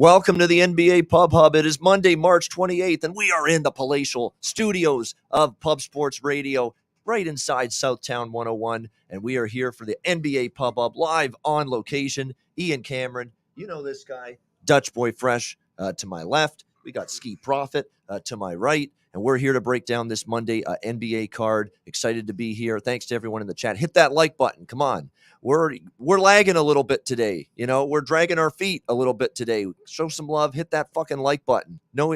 Welcome to the NBA Pub Hub. It is Monday, March 28th, and we are in the palatial studios of Pub Sports Radio right inside Southtown 101, and we are here for the NBA Pub Hub live on location. Ian Cameron, you know this guy, Dutch Boy Fresh to my left. We got Skee Profit to my right, and we're here to break down this Monday NBA card. Excited to be here. Thanks to everyone in the chat. Hit that like button. Come on. We're lagging a little bit today. You know, we're dragging our feet a little bit today. Show some love. Hit that fucking like button. No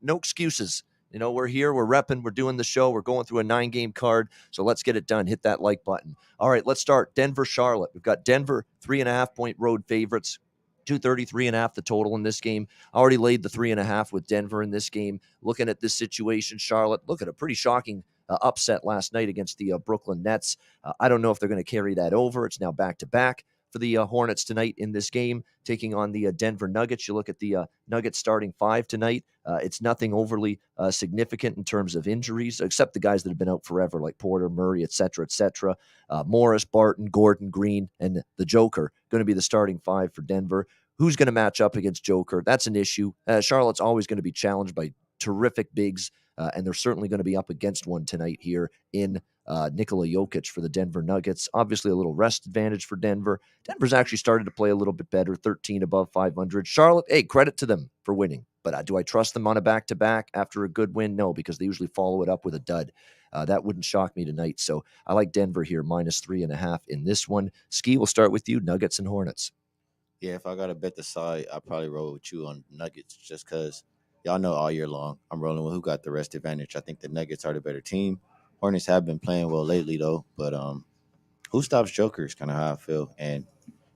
excuses. You know, we're here. We're repping. We're doing the show. We're going through a 9-game card. So let's get it done. Hit that like button. All right, let's start. Denver, Charlotte. We've got Denver 3.5-point road favorites. 233.5 the total in this game. I already laid the 3.5 with Denver in this game. Looking at this situation, Charlotte, look at a pretty shocking upset last night against the Brooklyn Nets. I don't know if they're going to carry that over. It's now back-to-back for the Hornets tonight in this game, taking on the Denver Nuggets. You look at the Nuggets starting 5 tonight. It's nothing overly significant in terms of injuries, except the guys that have been out forever, like Porter, Murray, et cetera, et cetera. Morris, Barton, Gordon, Green, and the Joker going to be the starting 5 for Denver. Who's going to match up against Joker? That's an issue. Charlotte's always going to be challenged by terrific bigs, and they're certainly going to be up against one tonight here in Nikola Jokic for the Denver Nuggets. Obviously, a little rest advantage for Denver. Denver's actually started to play a little bit better, 13 above 500. Charlotte, hey, credit to them for winning. But do I trust them on a back-to-back after a good win? No, because they usually follow it up with a dud. That wouldn't shock me tonight. So I like Denver here, minus 3.5 in this one. Skee, we'll start with you, Nuggets and Hornets. Yeah, if I got to bet the side, I'd probably roll with you on Nuggets just because y'all know all year long I'm rolling with who got the rest advantage. I think the Nuggets are the better team. Hornets have been playing well lately, though, but who stops Joker is kind of how I feel. And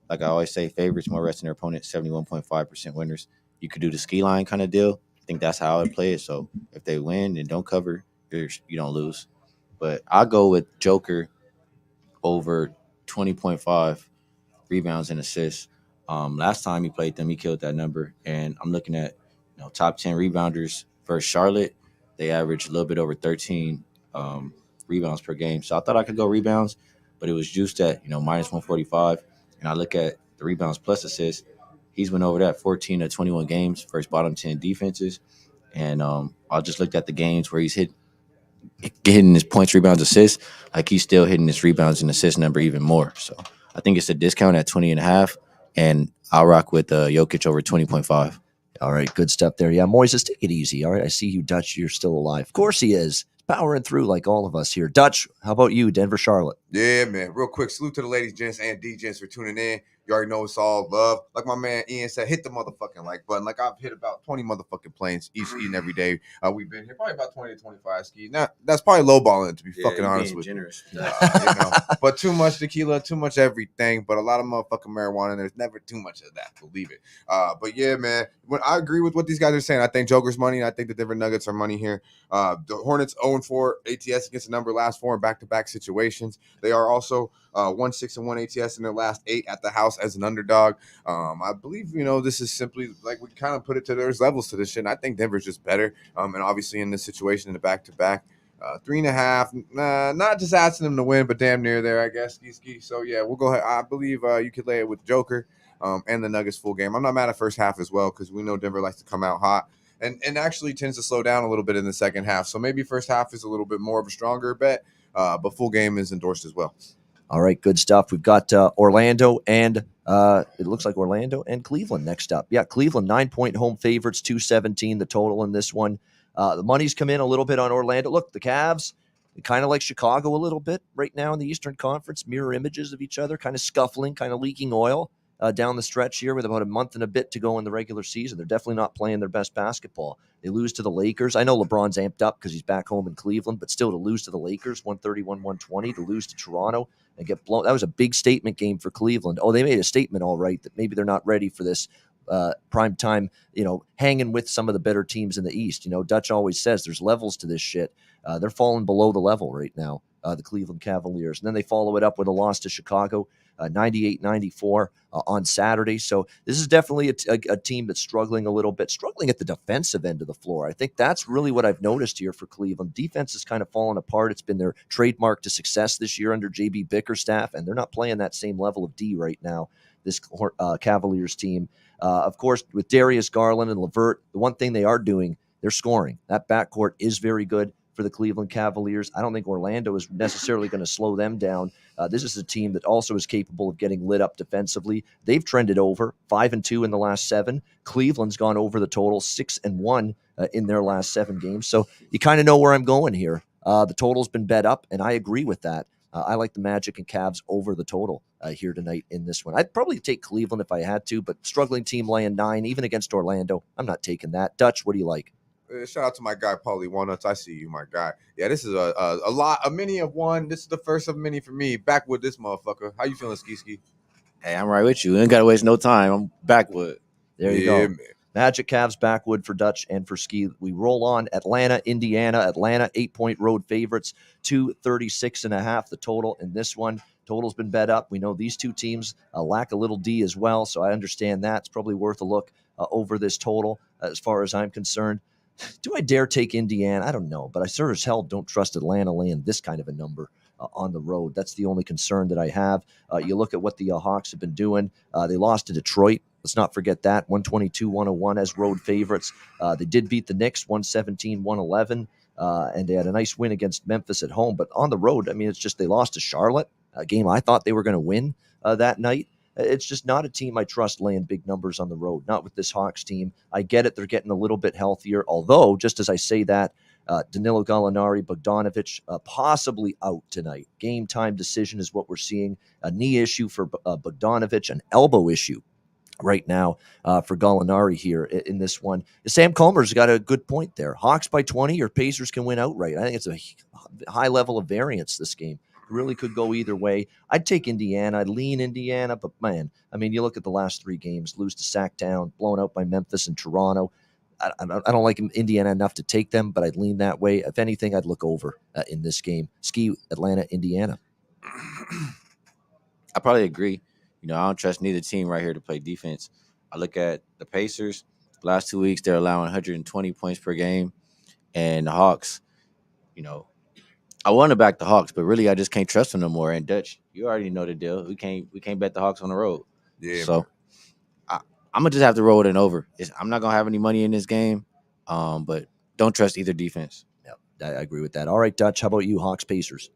like I always say, favorites more rest in their opponent, 71.5% winners. You could do the ski line kind of deal. I think that's how I would play it. So if they win and don't cover, you don't lose. But I'll go with Joker over 20.5 rebounds and assists. Last time he played them, he killed that number. And I'm looking at top 10 rebounders versus Charlotte. They averaged a little bit over 13 rebounds per game. So I thought I could go rebounds, but it was juiced at minus 145. And I look at the rebounds plus assists. He's went over that 14 to 21 games versus bottom 10 defenses. And I just looked at the games where he's hitting his points, rebounds, assists. Like he's still hitting his rebounds and assist number even more. So I think it's a discount at 20.5, and I'll rock with Jokic over 20.5. All right, good stuff there. Yeah, Moises, take it easy. All right, I see you, Dutch. You're still alive. Of course he is. He's powering through like all of us here. Dutch, how about you, Denver, Charlotte? Yeah, man. Real quick, salute to the ladies, gents, and D-gents for tuning in. You already know it's all love. Like my man Ian said, hit the motherfucking like button. Like I've hit about 20 motherfucking planes each and every day. We've been here probably about 20 to 25 skis. Now that's probably lowballing, to be fucking honest with generous. you. But too much tequila, too much everything. But a lot of motherfucking marijuana. There's never too much of that. Believe it. But yeah, man. When I agree with what these guys are saying, I think Joker's money. And I think the Denver Nuggets are money here. The Hornets 0-4 ATS against the number last 4 in back-to-back situations. They are also 1-6-1 ATS in their last 8 at the house as an underdog. I believe, this is simply like we kind of put it to there's levels to this shit. And I think Denver's just better. And obviously in this situation in the back-to-back, 3.5, not just asking them to win, but damn near there, I guess. Ski. So yeah, we'll go ahead. I believe you could lay it with Joker and the Nuggets full game. I'm not mad at first half as well because we know Denver likes to come out hot. And actually tends to slow down a little bit in the second half. So maybe first half is a little bit more of a stronger bet, but full game is endorsed as well. All right, good stuff. We've got Orlando and it looks like Orlando and Cleveland next up. Yeah, Cleveland 9-point home favorites, 217 the total in this one. The money's come in a little bit on Orlando. Look, the Cavs, kind of like Chicago a little bit right now in the Eastern Conference, mirror images of each other, kind of scuffling, kind of leaking oil down the stretch here with about a month and a bit to go in the regular season. They're definitely not playing their best basketball. They lose to the Lakers. I know LeBron's amped up because he's back home in Cleveland, but still to lose to the Lakers, 131-120, to lose to Toronto and get blown. That was a big statement game for Cleveland. Oh, they made a statement, all right, that maybe they're not ready for this prime time, hanging with some of the better teams in the East. Dutch always says there's levels to this shit. They're falling below the level right now, the Cleveland Cavaliers. And then they follow it up with a loss to Chicago, 98-94 on Saturday. So this is definitely a team that's struggling a little bit, struggling at the defensive end of the floor. I think that's really what I've noticed here for Cleveland. Defense has kind of fallen apart. It's been their trademark to success this year under JB Bickerstaff, and they're not playing that same level of D right now, this Cavaliers team. Of course, with Darius Garland and LeVert, the one thing they are doing, they're scoring. That backcourt is very good for the Cleveland Cavaliers. I don't think Orlando is necessarily going to slow them down. This is a team that also is capable of getting lit up defensively. They've trended over 5-2 in the last 7. Cleveland's gone over the total 6-1 in their last 7 games. So you kind of know where I'm going here. The total's been bet up, and I agree with that. I like the Magic and Cavs over the total here tonight in this one. I'd probably take Cleveland if I had to, but struggling team laying 9, even against Orlando, I'm not taking that. Dutch, what do you like? Shout out to my guy, Paulie Walnuts. I see you, my guy. Yeah, this is a mini of one. This is the first of many for me. Back with this motherfucker. How you feeling, Ski? Hey, I'm right with you. Ain't got to waste no time. I'm backwood. There you go. Man. Magic, Cavs, backwood for Dutch and for Ski. We roll on Atlanta, Indiana. Atlanta, 8-point road favorites, 236.5 the total in this one. Total's been bet up. We know these two teams lack a little D as well, so I understand that. It's probably worth a look over this total as far as I'm concerned. Do I dare take Indiana? I don't know, but I sure as hell don't trust Atlanta laying this kind of a number on the road. That's the only concern that I have. You look at what the Hawks have been doing. They lost to Detroit. Let's not forget that, 122-101 as road favorites. They did beat the Knicks, 117-111, and they had a nice win against Memphis at home. But on the road, I mean, it's just they lost to Charlotte, a game I thought they were going to win that night. It's just not a team I trust laying big numbers on the road, not with this Hawks team. I get it. They're getting a little bit healthier, although, just as I say that, Danilo Gallinari, Bogdanovic, possibly out tonight. Game time decision is what we're seeing. A knee issue for Bogdanovic, an elbow issue right now for Gallinari here in this one. Sam Comer's got a good point there. Hawks by 20 or Pacers can win outright. I think it's a high level of variance this game. Really could go either way. I'd take Indiana. I'd lean Indiana, but man, I mean, you look at the last 3 games, lose to Sacktown, blown out by Memphis and Toronto. I don't like Indiana enough to take them, but I'd lean that way. If anything, I'd look over in this game. Ski, Atlanta, Indiana. I probably agree. I don't trust neither team right here to play defense. I look at the Pacers. Last 2 weeks, they're allowing 120 points per game. And the Hawks, I want to back the Hawks, but really I just can't trust them no more. And Dutch, you already know the deal. We can't bet the Hawks on the road. Yeah. So I'm gonna just have to roll it in over. I'm not gonna have any money in this game, but don't trust either defense. Yep, I agree with that. All right, Dutch, how about you, Hawks, Pacers?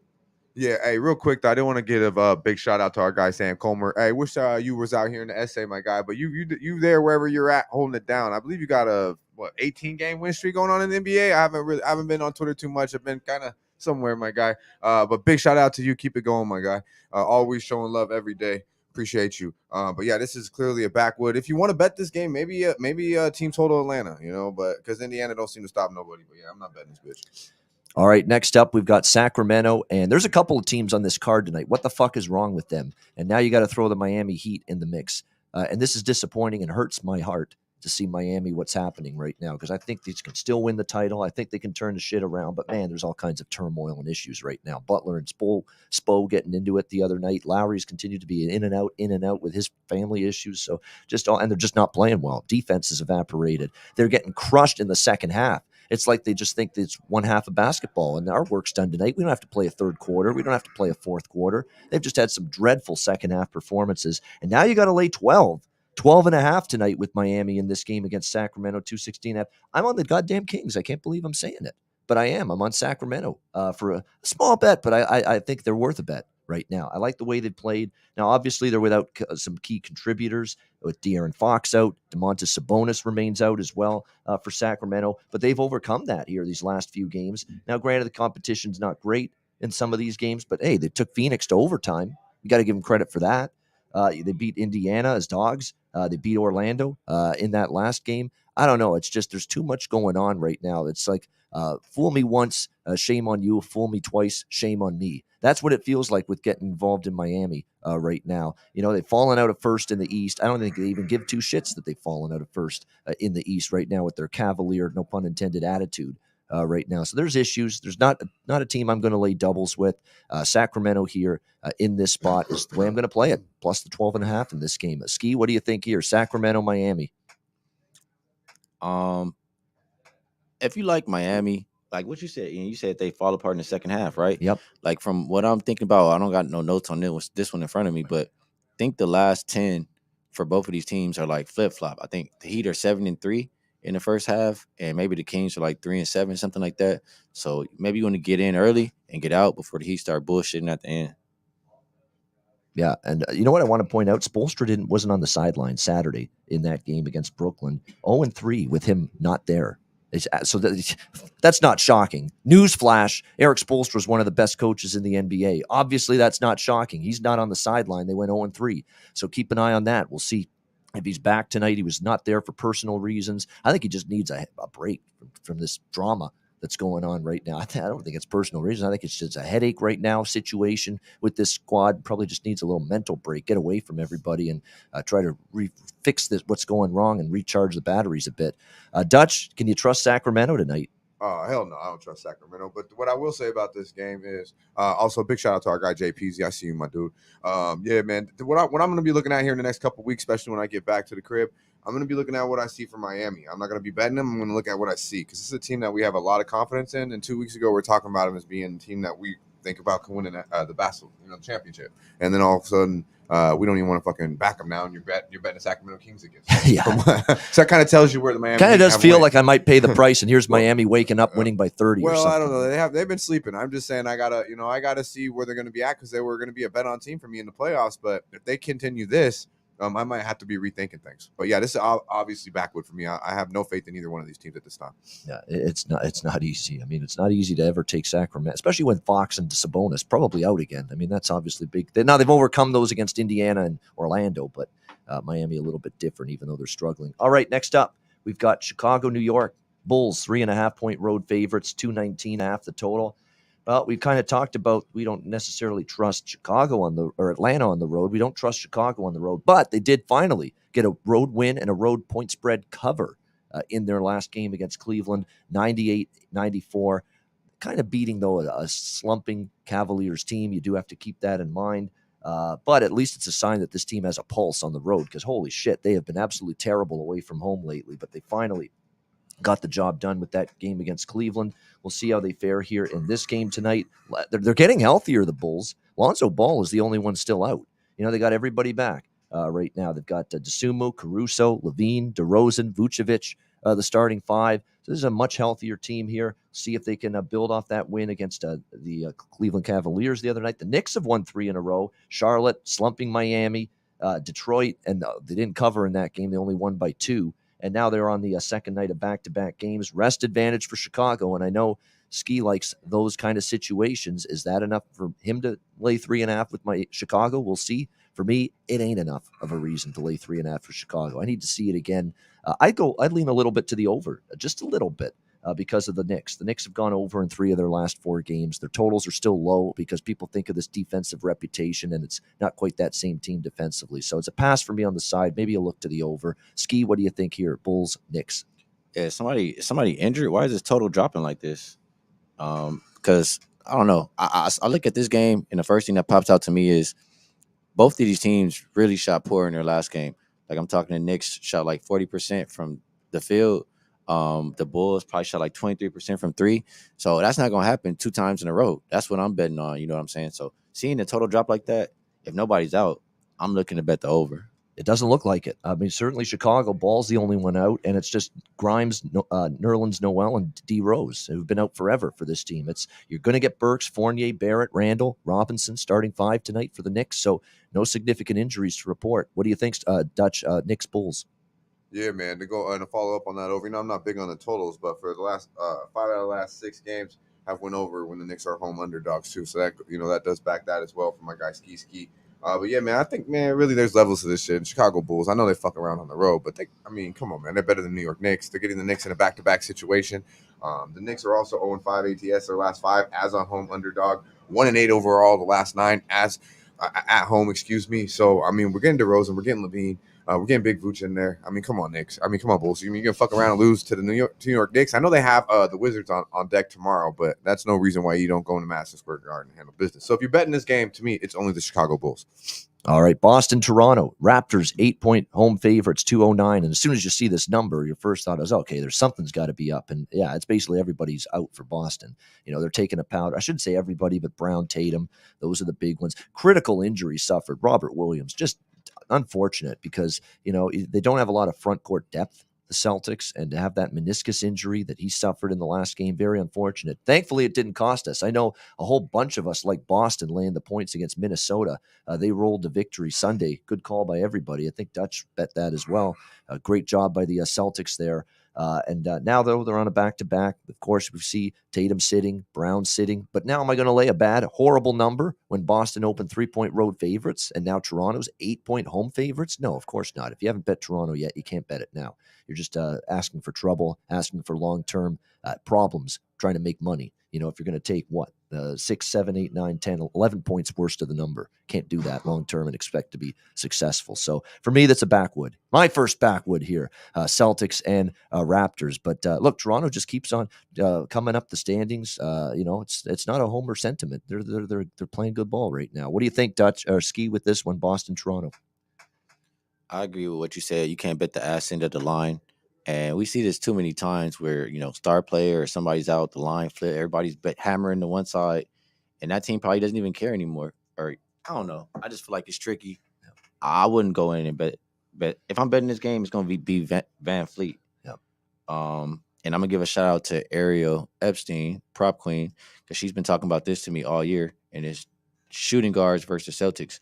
Yeah, hey, real quick though, I didn't want to give a big shout out to our guy Sam Comer. Hey, wish you was out here in the SA, my guy, but you there wherever you're at, holding it down. I believe you got a 18-game win streak going on in the NBA. I haven't been on Twitter too much. I've been kind of somewhere, my guy. But big shout out to you. Keep it going, my guy. Always showing love every day. Appreciate you. But yeah, this is clearly a backwood. If you want to bet this game, maybe team total Atlanta, but because Indiana don't seem to stop nobody. But yeah, I'm not betting this bitch. All right, next up, we've got Sacramento, and there's a couple of teams on this card tonight. What the fuck is wrong with them? And now you got to throw the Miami Heat in the mix. And this is disappointing and hurts my heart to see Miami, what's happening right now, because I think these can still win the title. I think they can turn the shit around, but man, there's all kinds of turmoil and issues right now. Butler and Spo getting into it the other night. Lowry's continued to be in and out with his family issues. So and they're just not playing well. Defense is evaporated. They're getting crushed in the second half. It's like they just think that it's one half of basketball, and our work's done tonight. We don't have to play a third quarter. We don't have to play a fourth quarter. They've just had some dreadful second half performances, and now you got to lay 12.5 tonight with Miami in this game against Sacramento, 216.5. I'm on the goddamn Kings. I can't believe I'm saying it, but I am. I'm on Sacramento for a small bet, but I think they're worth a bet right now. I like the way they played. Now, obviously, they're without some key contributors with De'Aaron Fox out. Domantas Sabonis remains out as well for Sacramento, but they've overcome that here these last few games. Now, granted, the competition's not great in some of these games, but hey, they took Phoenix to overtime. You got to give them credit for that. They beat Indiana as dogs. They beat Orlando in that last game. I don't know. It's just there's too much going on right now. It's like fool me once, shame on you. Fool me twice, shame on me. That's what it feels like with getting involved in Miami right now. They've fallen out of first in the East. I don't think they even give two shits that they've fallen out of first in the East right now with their Cavalier, no pun intended, attitude right now. So there's issues. There's not a team I'm going to lay doubles with. Sacramento here in this spot is the way I'm going to play it, plus the 12.5 in this game. Ski, what do you think here? Sacramento, Miami. If you like Miami, like what you said they fall apart in the second half, right? Yep. Like from what I'm thinking about, I don't got no notes on this one in front of me, but I think the last 10 for both of these teams are like flip flop. I think the Heat are 7-3 in the first half, and maybe the Kings are like 3-7, something like that. So maybe you want to get in early and get out before the Heat start bullshitting at the end. Yeah, and you know what I want to point out? Spoelstra wasn't on the sideline Saturday in that game against Brooklyn. 0-3 with him not there. So that's not shocking. Newsflash, Eric Spoelstra is one of the best coaches in the NBA. Obviously, that's not shocking. He's not on the sideline. They went 0-3. So keep an eye on that. We'll see if he's back tonight. He was not there for personal reasons. I think he just needs a break from this drama that's going on right now. I don't think it's personal reasons. I think it's just a headache right now situation with this squad. Probably just needs a little mental break, get away from everybody, and try to fix what's going wrong and recharge the batteries a bit. Dutch, can you trust Sacramento tonight? Oh, hell no, I don't trust Sacramento. But what I will say about this game is also big shout out to our guy JPZ. I see you, my dude. Yeah, man. What I'm going to be looking at here in the next couple of weeks, especially when I get back to the crib, I'm going to be looking at what I see from Miami. I'm not going to be betting them. I'm going to look at what I see because this is a team that we have a lot of confidence in. And 2 weeks ago, we were talking about them as being a team that we think about winning the basketball, the championship. And then all of a sudden, we don't even want to fucking back them now, and you're betting the Sacramento Kings against them. Yeah. So that kind of tells you where the Miami kind of does feel like I might pay the price, and here's Miami waking up winning by 30 or well, something. I don't know. They've been sleeping. I'm just saying I gotta see where they're going to be at because they were going to be a bet on team for me in the playoffs. But if they continue this, I might have to be rethinking things. But yeah, this is obviously backward for me. I have no faith in either one of these teams at this time. Yeah, it's not easy. I mean, it's not easy to ever take Sacramento, especially when Fox and Sabonis probably out again. I mean, that's obviously big. Now they've overcome those against Indiana and Orlando, but Miami a little bit different, even though they're struggling. All right, next up, we've got Chicago, New York. Bulls, 3.5-point road favorites, 219 half the total. Well, we've kind of talked about we don't necessarily trust Chicago or Atlanta on the road. We don't trust Chicago on the road, but they did finally get a road win and a road point spread cover in their last game against Cleveland, 98-94. Kind of beating, though, a slumping Cavaliers team. You do have to keep that in mind. But at least it's a sign that this team has a pulse on the road because, holy shit, they have been absolutely terrible away from home lately, but they finally got the job done with that game against Cleveland. We'll see how they fare here in this game tonight. They're getting healthier, the Bulls. Lonzo Ball is the only one still out. They got everybody back right now. They've got DeSumo, Caruso, Levine, DeRozan, Vucevic, the starting five. So this is a much healthier team here. See if they can build off that win against the Cleveland Cavaliers the other night. The Knicks have won 3 in a row. Charlotte slumping Miami, Detroit, and they didn't cover in that game. They only won by 2. And now they're on the second night of back-to-back games. Rest advantage for Chicago, and I know Skee likes those kind of situations. Is that enough for him to lay 3.5 with my Chicago? We'll see. For me, it ain't enough of a reason to lay 3.5 for Chicago. I need to see it again. I'd lean a little bit to the over, just a little bit. Because of the Knicks. The Knicks have gone over in 3 of their last 4 games. Their totals are still low because people think of this defensive reputation, and it's not quite that same team defensively. So it's a pass for me on the side. Maybe a look to the over. Skee, what do you think here? Bulls, Knicks. Yeah, somebody injured. Why is this total dropping like this? Because I don't know. I look at this game, and the first thing that pops out to me is both of these teams really shot poor in their last game. Like I'm talking, the Knicks shot like 40% from the field. The Bulls probably shot like 23% from 3. So that's not going to happen 2 times in a row. That's what I'm betting on. You know what I'm saying? So seeing the total drop like that, if nobody's out, I'm looking to bet the over. It doesn't look like it. I mean, certainly Chicago, Ball's the only one out, and it's just Grimes, Nerlens Noel, and D. Rose who've been out forever for this team. You're going to get Burks, Fournier, Barrett, Randall, Robinson starting 5 tonight for the Knicks, so no significant injuries to report. What do you think, Dutch, Knicks, Bulls? Yeah, man. To go and to follow up on that over, I'm not big on the totals, but for the last 5 out of the last 6 games have went over when the Knicks are home underdogs too. So that that does back that as well for my guy Skee. But yeah, man, I think really there's levels to this shit. Chicago Bulls, I know they fuck around on the road, but come on, man, they're better than New York Knicks. They're getting the Knicks in a back-to-back situation. The Knicks are also 0-5 ATS their last 5 as a home underdog, 1-8 overall the last 9 as at home. Excuse me. So I mean, we're getting DeRozan, we're getting Levine. We're getting Big Vooch in there. I mean, come on, Knicks. I mean, come on, Bulls. You mean you're going to fuck around and lose to the New York Knicks? I know they have the Wizards on deck tomorrow, but that's no reason why you don't go into Madison Square Garden and handle business. So if you're betting this game, to me, it's only the Chicago Bulls. All right, Boston, Toronto. Raptors, 8-point home favorites, 209. And as soon as you see this number, your first thought is, okay, something's got to be up. And yeah, it's basically everybody's out for Boston. They're taking a pound. I shouldn't say everybody, but Brown, Tatum, those are the big ones. Critical injuries suffered. Robert Williams, just unfortunate because, they don't have a lot of front court depth, the Celtics, and to have that meniscus injury that he suffered in the last game, very unfortunate. Thankfully, it didn't cost us. I know a whole bunch of us like Boston laying the points against Minnesota. They rolled to victory Sunday. Good call by everybody. I think Dutch bet that as well. Great job by the Celtics there. And now, though, they're on a back-to-back. Of course, we see Tatum sitting, Brown sitting. But now am I going to lay a bad, horrible number when Boston opened 3-point road favorites and now Toronto's 8-point home favorites? No, of course not. If you haven't bet Toronto yet, you can't bet it now. You're just asking for trouble, asking for long-term problems, trying to make money. If you're going to take 6, 7, 8, 9, 10, 11 points worst of the number. Can't do that long-term and expect to be successful. So for me, that's a backwood. My first backwood here, Celtics and Raptors. But look, Toronto just keeps on coming up the standings. It's not a homer sentiment. They're playing good ball right now. What do you think, Dutch or Skee, with this one, Boston, Toronto? I agree with what you said. You can't bet the ass end of the line. And we see this too many times where, star player or somebody's out, the line flip, everybody's hammering to one side, and that team probably doesn't even care anymore. Or I don't know. I just feel like it's tricky. I wouldn't go in and bet. But if I'm betting this game, it's going to be Van Fleet. Yep. And I'm going to give a shout out to Ariel Epstein, prop queen, because she's been talking about this to me all year, and it's shooting guards versus Celtics.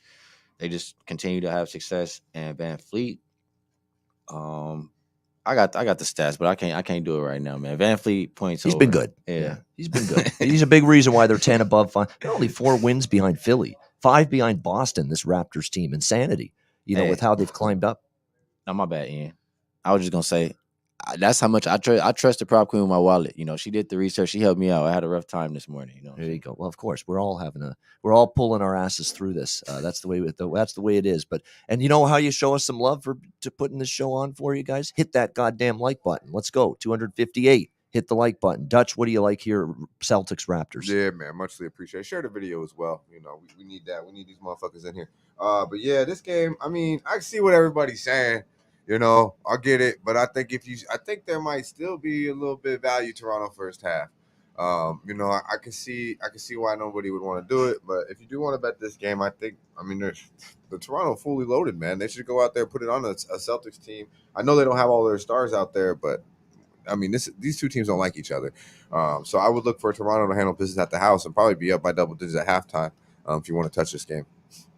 They just continue to have success. And Van Fleet, I got the stats, but I can't do it right now, man. Van Fleet points. He's over. been good. Yeah, he's been good. He's a big reason why they're 10 above 5. They're only 4 wins behind Philly, 5 behind Boston. This Raptors team, insanity. With how they've climbed up. No, my bad, Ian. I was just gonna say that's how much I trust the prop queen with my wallet. She did the research. She helped me out. I had a rough time this morning. There you go. Well, of course, we're all pulling our asses through this. That's the way it is. But and you know how you show us some love to putting this show on for you guys? Hit that goddamn like button. Let's go. 258. Hit the like button. Dutch, what do you like here? Celtics, Raptors. Yeah, man, muchly appreciate. Share the video as well. We need that. We need these motherfuckers in here. But yeah, this game. I mean, I see what everybody's saying. I get it, but I think there might still be a little bit of value Toronto first half. I can see why nobody would want to do it, but if you do want to bet this game, there's the Toronto fully loaded, man. They should go out there, put it on a Celtics team. I know they don't have all their stars out there, but these two teams don't like each other. So I would look for Toronto to handle business at the house and probably be up by double digits at halftime if you want to touch this game.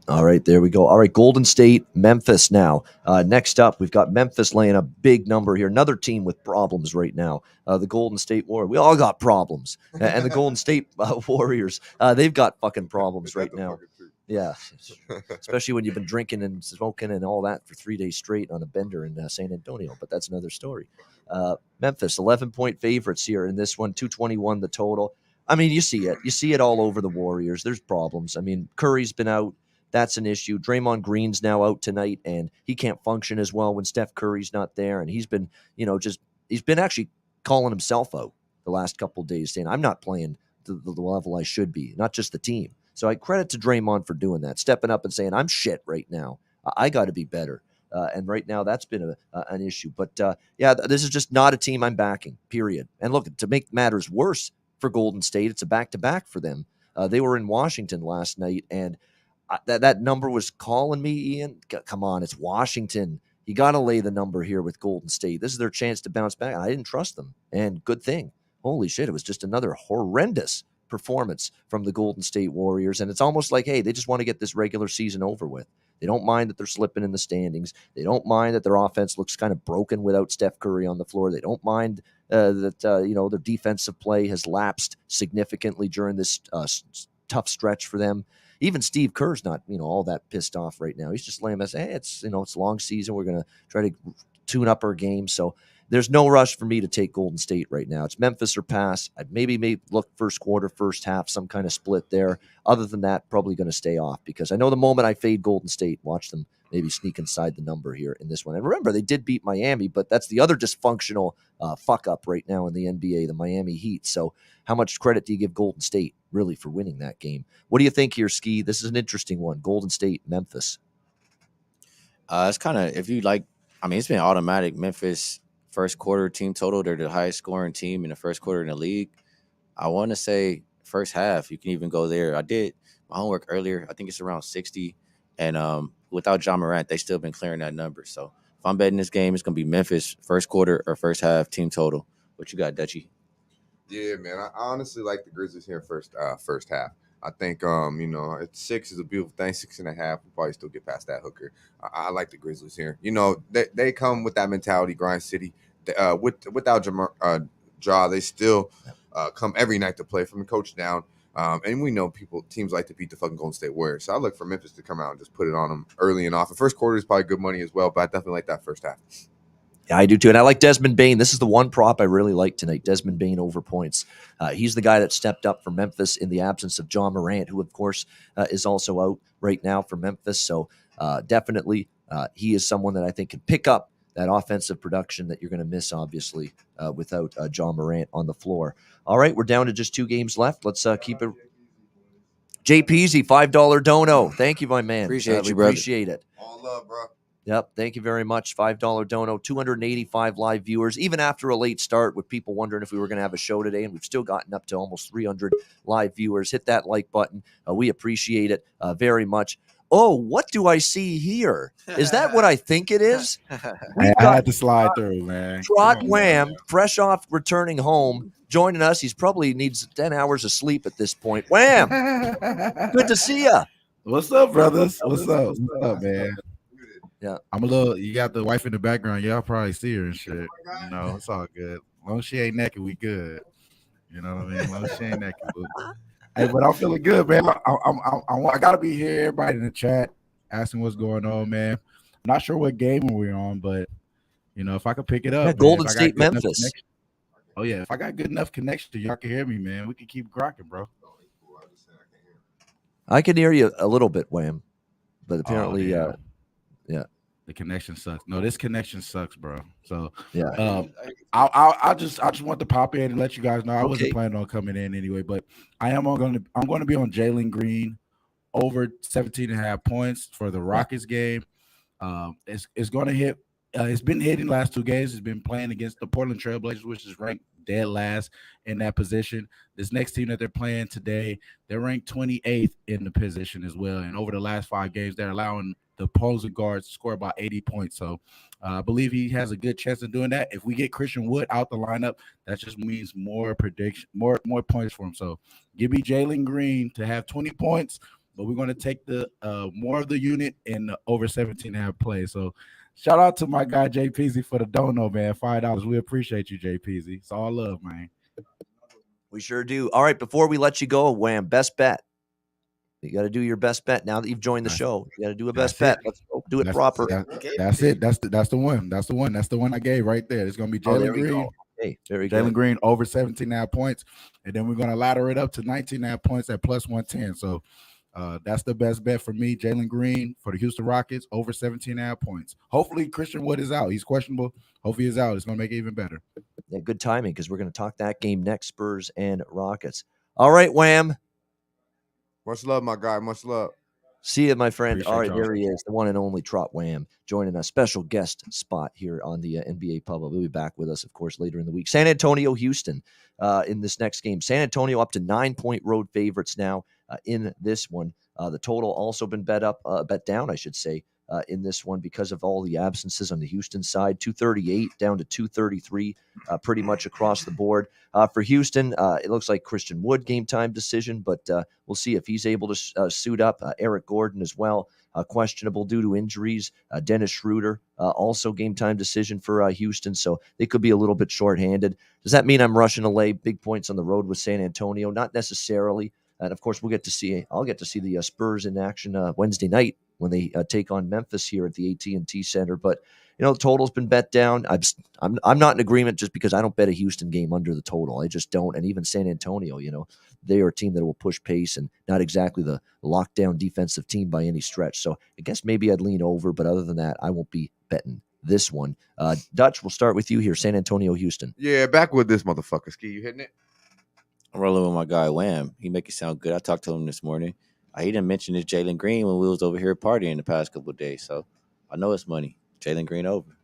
All right, there we go. All right, Golden State, Memphis now. Next up, we've got Memphis laying a big number here. Another team with problems right now. The Golden State Warriors. We all got problems. And the Golden State Warriors, they've got fucking problems right now. Yeah, especially when you've been drinking and smoking and all that for 3 days straight on a bender in San Antonio. But that's another story. Memphis, 11-point favorites here in this one, 221 the total. You see it. You see it all over the Warriors. There's problems. Curry's been out. That's an issue. Draymond Green's now out tonight, and he can't function as well when Steph Curry's not there. And he's been, he's been actually calling himself out the last couple of days, saying, I'm not playing the level I should be, not just the team. So I credit to Draymond for doing that, stepping up and saying, I'm shit right now. I got to be better. And right now, that's been an issue. But, this is just not a team I'm backing, period. And look, to make matters worse for Golden State, it's a back-to-back for them. They were in Washington last night, and that number was calling me, Ian. Come on, it's Washington. You got to lay the number here with Golden State. This is their chance to bounce back. I didn't trust them, and good thing. Holy shit, it was just another horrendous performance from the Golden State Warriors, and it's almost like, hey, they just want to get this regular season over with. They don't mind that they're slipping in the standings. They don't mind that their offense looks kind of broken without Steph Curry on the floor. They don't mind that their defensive play has lapsed significantly during this tough stretch for them. Even Steve Kerr's not, all that pissed off right now. He's just laying us, hey, it's a long season. We're going to try to tune up our game. So there's no rush for me to take Golden State right now. It's Memphis or pass. I'd maybe look first quarter, first half, some kind of split there. Other than that, probably going to stay off because I know the moment I fade Golden State, watch them maybe sneak inside the number here in this one. And remember, they did beat Miami, but that's the other dysfunctional fuck up right now in the NBA, the Miami Heat. So how much credit do you give Golden State really for winning that game? What do you think here, Skee? This is an interesting one. Golden State, Memphis. It's kind of, if you like, it's been automatic. Memphis first quarter team total, they're the highest scoring team in the first quarter in the league. I want to say first half, you can even go there. I did my homework earlier. I think it's around 60. And without John Morant, they still been clearing that number. So if I'm betting this game, it's gonna be Memphis first quarter or first half team total. What you got, Dutchie? Yeah, man. I honestly like the Grizzlies here first half. I think it's 6 is a beautiful thing. 6.5, we'll probably still get past that hooker. I like the Grizzlies here. They come with that mentality, grind city. Without Ja, they still come every night to play from the coach down. And we know teams like to beat the fucking Golden State Warriors. So I look for Memphis to come out and just put it on them early and often. First quarter is probably good money as well, but I definitely like that first half. Yeah, I do too. And I like Desmond Bane. This is the one prop I really like tonight. Desmond Bane over points. He's the guy that stepped up for Memphis in the absence of John Morant, who, of course, is also out right now for Memphis. So definitely he is someone that I think can pick up that offensive production that you're going to miss, obviously, without John Morant on the floor. All right, we're down to just 2 games left. Let's keep it. Jay Peasy, $5 dono. Thank you, my man. Appreciate you, we brother. Appreciate it. All love, bro. Yep. Thank you very much. $5 dono, 285 live viewers, even after a late start with people wondering if we were going to have a show today. And we've still gotten up to almost 300 live viewers. Hit that like button. We appreciate it very much. Oh, what do I see here? Is that what I think it is? I had to slide through, man. Trot Wham, fresh off returning home, joining us. He's probably needs 10 hours of sleep at this point. Wham! Good to see you. What's up, brothers? What's up? What's up, man? Yeah. You got the wife in the background. Y'all probably see her and shit. It's all good. As long as she ain't naked, we good. You know what I mean? As long as she ain't naked. Hey, but I'm feeling good, man. I got to be here. Everybody in the chat asking what's going on, man. I'm not sure what game we're on, but, if I could pick it up. Yeah, Golden State, Memphis. Oh, yeah. If I got good enough connection, y'all can hear me, man. We can keep rocking, bro. I can hear you a little bit, Wham. But apparently, yeah. The connection sucks. No, this connection sucks, bro. So yeah, I just want to pop in and let you guys know I wasn't planning on coming in anyway, but I'm going to be on Jalen Green over 17.5 points for the Rockets game. It's going to hit. It's been hitting last 2 games. It's been playing against the Portland Trailblazers, which is ranked dead last in that position. This next team that they're playing today, they're ranked 28th in the position as well. And over the last 5 games, they're allowing the opposing guards to score about 80 points. So I believe he has a good chance of doing that. If we get Christian Wood out the lineup, that just means more points for him. So give me Jalen Green to have 20 points, but we're going to take the more of the unit in the over 17.5 plays. So shout out to my guy Jay Peasy for the dono, man. $5. We appreciate you, Jay Peasy. It's all love, man. We sure do. All right, before we let you go, Wham, best bet. You got to do your best bet now that you've joined the show. You got to do a best bet. Let's do it proper. That's it. That's the one. That's the one I gave right there. It's going to be Jalen Green. Hey, there we go. Jalen Green over 17.5 points, and then we're going to ladder it up to 19.5 points at plus 110. So that's the best bet for me. Jalen Green for the Houston Rockets over 17.5 points. Hopefully Christian Wood is out. He's questionable. Hopefully he's out. It's going to make it even better. Yeah, good timing because we're going to talk that game next, Spurs and Rockets. All right, Wham. Much love, my guy. Much love. See you, my friend. Appreciate all right, y'all. there he is, the one and only Trot Wham, joining a special guest spot here on the NBA Pub. He'll be back with us, of course, later in the week. San Antonio, Houston in this next game. San Antonio up to 9-point road favorites now in this one. The total also been bet down, I should say, in this one because of all the absences on the Houston side. 238 down to 233 pretty much across the board. For Houston, it looks like Christian Wood game time decision, but we'll see if he's able to suit up. Eric Gordon as well, questionable due to injuries. Dennis Schroeder, also game time decision for Houston, so they could be a little bit shorthanded. Does that mean I'm rushing to lay big points on the road with San Antonio? Not necessarily. And of course, I'll get to see the Spurs in action Wednesday night when they take on Memphis here at the AT&T Center. But the total's been bet down. I'm not in agreement just because I don't bet a Houston game under the total. I just don't. And even San Antonio, they are a team that will push pace and not exactly the lockdown defensive team by any stretch. So I guess maybe I'd lean over, but other than that, I won't be betting this one. Dutch, we'll start with you here. San Antonio, Houston. Yeah, back with this motherfucker. Skee, you hitting it? I'm rolling with my guy Wham. He make it sound good. I talked to him this morning. He didn't mention his Jalen Green when we was over here partying the past couple of days. So I know it's money. Jalen Green over.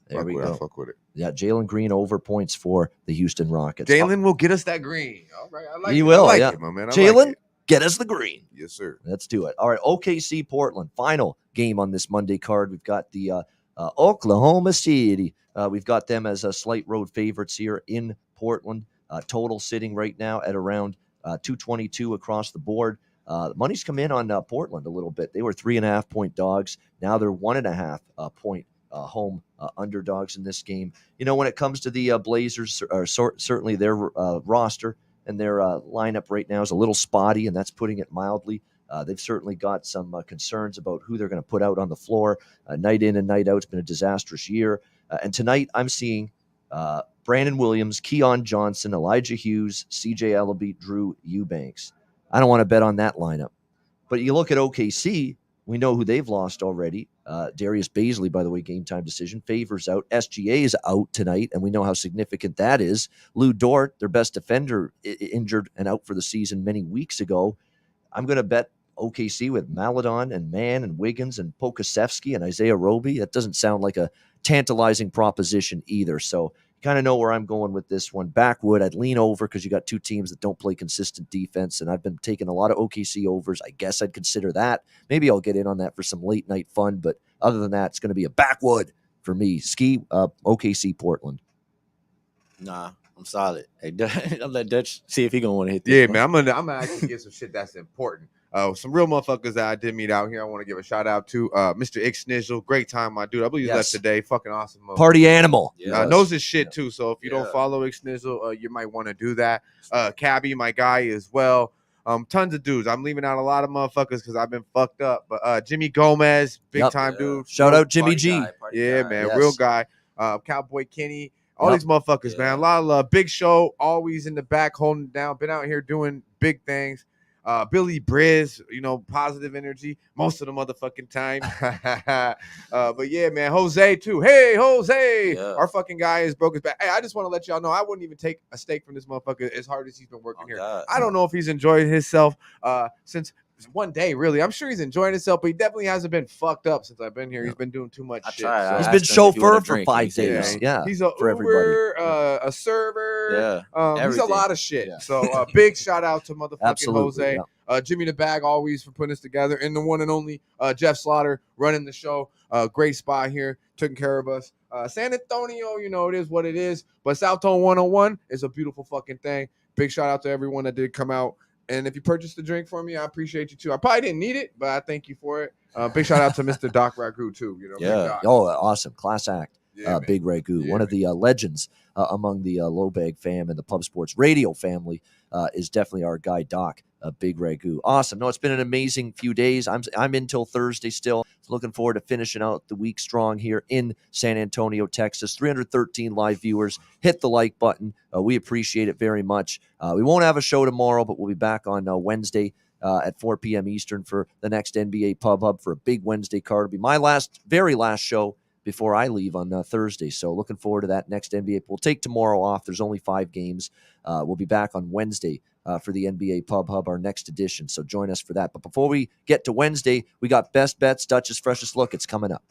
There we go. Fuck with it. Yeah, Jalen Green over points for the Houston Rockets. Jalen will get us that green. All right, I like he it. will. I like yeah, it, my man. Jalen. Get us the green. Yes, sir. Let's do it. All right, OKC Portland. Final game on this Monday card. We've got the Oklahoma City. We've got them as slight road favorites here in Portland. Total sitting right now at around 222 across the board. The money's come in on Portland a little bit. They were 3.5-point dogs. Now they're 1.5 point home underdogs in this game. You know, when it comes to the Blazers, certainly their roster and their lineup right now is a little spotty, and that's putting it mildly. They've certainly got some concerns about who they're going to put out on the floor. Night in and night out, it's been a disastrous year. And tonight I'm seeing Brandon Williams, Keon Johnson, Elijah Hughes, CJ Ellaby, Drew Eubanks. I don't want to bet on that lineup. But you look at OKC, we know who they've lost already. Darius Baisley, by the way, game time decision. Favors out. SGA is out tonight, and we know how significant that is. Lou Dort, their best defender, injured and out for the season many weeks ago. I'm going to bet OKC with Maledon and Mann and Wiggins and Pokusevski and Isaiah Roby. That doesn't sound like a tantalizing proposition either. So you kind of know where I'm going with this one. Backwood, I'd lean over because you got two teams that don't play consistent defense, and I've been taking a lot of OKC overs. I guess I'd consider that. Maybe I'll get in on that for some late night fun, but other than that, it's going to be a backwood for me. Skee, OKC, Portland. Nah, I'm solid. Hey, I'll let Dutch see if he gonna want to hit this. Yeah, one. man, I'm gonna actually get some shit that's important. Some real motherfuckers that I did meet out here. I want to give a shout out to Mr. Ixnizzle. Great time, my dude. I believe he left today. Fucking awesome. Party animal. Knows his shit too. So if you don't follow Ixnizzle, you might want to do that. Cabby, my guy as well. Tons of dudes. I'm leaving out a lot of motherfuckers because I've been fucked up. But Jimmy Gomez, big time dude. Shout out Jimmy G. Man, real guy. Cowboy Kenny. All these motherfuckers, man. A lot of love. Big Show, always in the back holding it down. Been out here doing big things. Billy Briz, positive energy most of the motherfucking time. But yeah, man, Jose too. Hey, Jose, our fucking guy is broke his back. Hey, I just want to let y'all know I wouldn't even take a steak from this motherfucker as hard as he's been working here. God. I don't know if he's enjoyed himself since one day, really. I'm sure he's enjoying himself, but he definitely hasn't been fucked up since I've been here. He's been doing too much shit. He's been chauffeur for 5 days. Yeah, he's a for Uber, a server. He's a lot of shit. Yeah. So big shout out to motherfucking Jose. Yeah. Jimmy the Bag always for putting us together, and the one and only Jeff Slaughter running the show. Great spot here, taking care of us. San Antonio, it is what it is, but Southtown 101 is a beautiful fucking thing. Big shout out to everyone that did come out. And if you purchased a drink for me, I appreciate you too. I probably didn't need it, but I thank you for it. Big shout out to Mr. Doc Ragu too. Oh, awesome. Class act. Yeah, Big Ragu. One of the legends among the Low Bag fam and the Pub Sports Radio family is definitely our guy, Doc. Big Ragu. Awesome. No, it's been an amazing few days. I'm in till Thursday still. Looking forward to finishing out the week strong here in San Antonio, Texas. 313 live viewers. Hit the like button. We appreciate it very much. We won't have a show tomorrow, but we'll be back on Wednesday at 4 p.m. Eastern for the next NBA Pub Hub for a big Wednesday card. It'll be my very last show before I leave on Thursday. So looking forward to that next NBA. We'll take tomorrow off. There's only 5 games. We'll be back on Wednesday for the NBA Pub Hub, our next edition. So join us for that. But before we get to Wednesday, we got Best Bets, Dutch's Freshest Look. It's coming up.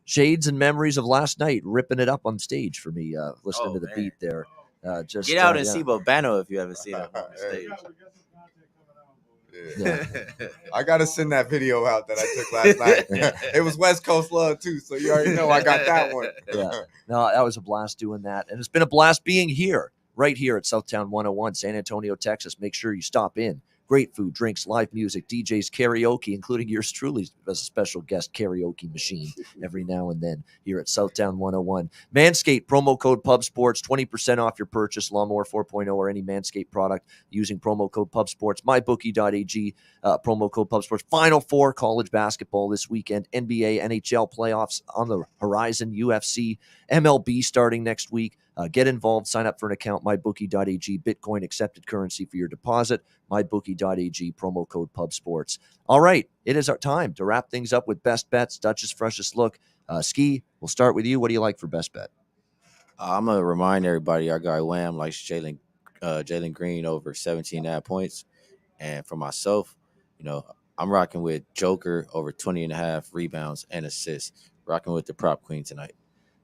Shades and memories of last night, ripping it up on stage for me, listening to the beat there. Just get out and see Bobano if you haven't seen it on stage. Yeah. I gotta send that video out that I took last night. It was West Coast Love too, so you already know I got that one. No, that was a blast doing that, and it's been a blast being here, right here at Southtown 101, San Antonio, Texas. Make sure you stop in. Great food, drinks, live music, DJs, karaoke, including yours truly as a special guest karaoke machine every now and then here at Southtown 101. Manscaped, promo code PubSports, 20% off your purchase, Lawnmower 4.0 or any Manscaped product using promo code PubSports. MyBookie.ag, promo code PubSports. Final Four college basketball this weekend. NBA, NHL playoffs on the horizon. UFC, MLB starting next week. Get involved. Sign up for an account. MyBookie.ag. Bitcoin accepted currency for your deposit. MyBookie.ag. Promo code PubSports. All right. It is our time to wrap things up with best bets. Dutch's freshest look. Skee, we'll start with you. What do you like for best bet? I'm going to remind everybody our guy Wham likes Jalen Green over 17.5 points. And for myself, I'm rocking with Joker over 20.5 rebounds and assists. Rocking with the prop queen tonight.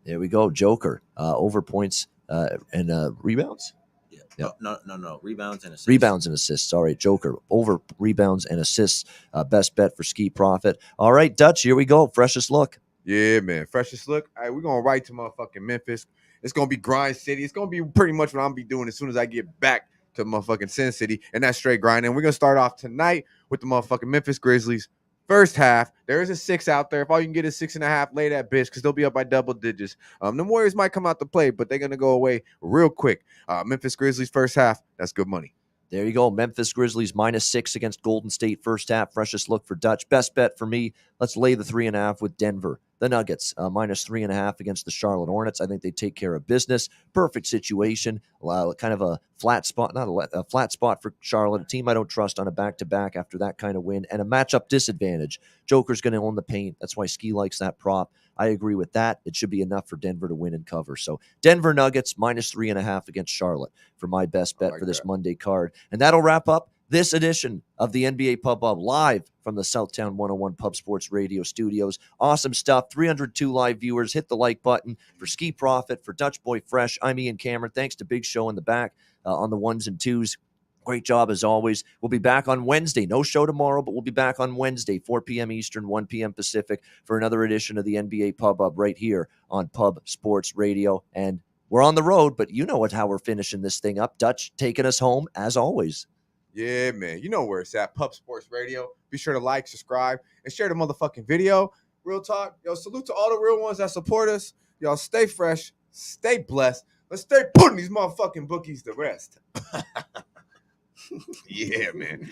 There we go. Joker over points and rebounds. Yeah. No. Rebounds and assists. Rebounds and assists. All right, Joker over rebounds and assists. Best bet for Skee Profit. All right, Dutch, here we go. Freshest look. Yeah, man. Freshest look. All right, we're going right to motherfucking Memphis. It's going to be grind city. It's going to be pretty much what I'm going to be doing as soon as I get back to motherfucking Sin City. And that's straight grind. And we're going to start off tonight with the motherfucking Memphis Grizzlies. First half, there is a 6 out there. If all you can get is 6.5, lay that bitch because they'll be up by double digits. The Warriors might come out to play, but they're going to go away real quick. Memphis Grizzlies first half, that's good money. There you go. Memphis Grizzlies -6 against Golden State first half. Freshest look for Dutch. Best bet for me, let's lay the 3.5 with Denver. The Nuggets, -3.5 against the Charlotte Hornets. I think they take care of business. Perfect situation. Kind of a flat spot, not a flat spot for Charlotte, a team I don't trust on a back-to-back after that kind of win, and a matchup disadvantage. Joker's going to own the paint. That's why Skee likes that prop. I agree with that. It should be enough for Denver to win and cover. So Denver Nuggets -3.5 against Charlotte for my best bet for this Monday card. And that'll wrap up this edition of the NBA Pub Up live from the Southtown 101 Pub Sports Radio studios. Awesome stuff. 302 live viewers. Hit the like button for Skee Profit, for Dutch Boy Fresh. I'm Ian Cameron. Thanks to Big Show in the back on the ones and twos. Great job as always. We'll be back on Wednesday. No show tomorrow, but we'll be back on Wednesday, 4 p.m. Eastern, 1 p.m. Pacific, for another edition of the NBA Pub Up right here on Pub Sports Radio. And we're on the road, but you know how we're finishing this thing up. Dutch taking us home as always. Yeah, man. You know where it's at. Pub Sports Radio. Be sure to like, subscribe, and share the motherfucking video. Real talk. Yo, salute to all the real ones that support us. Y'all stay fresh, stay blessed. Let's stay putting these motherfucking bookies to rest. Yeah, man.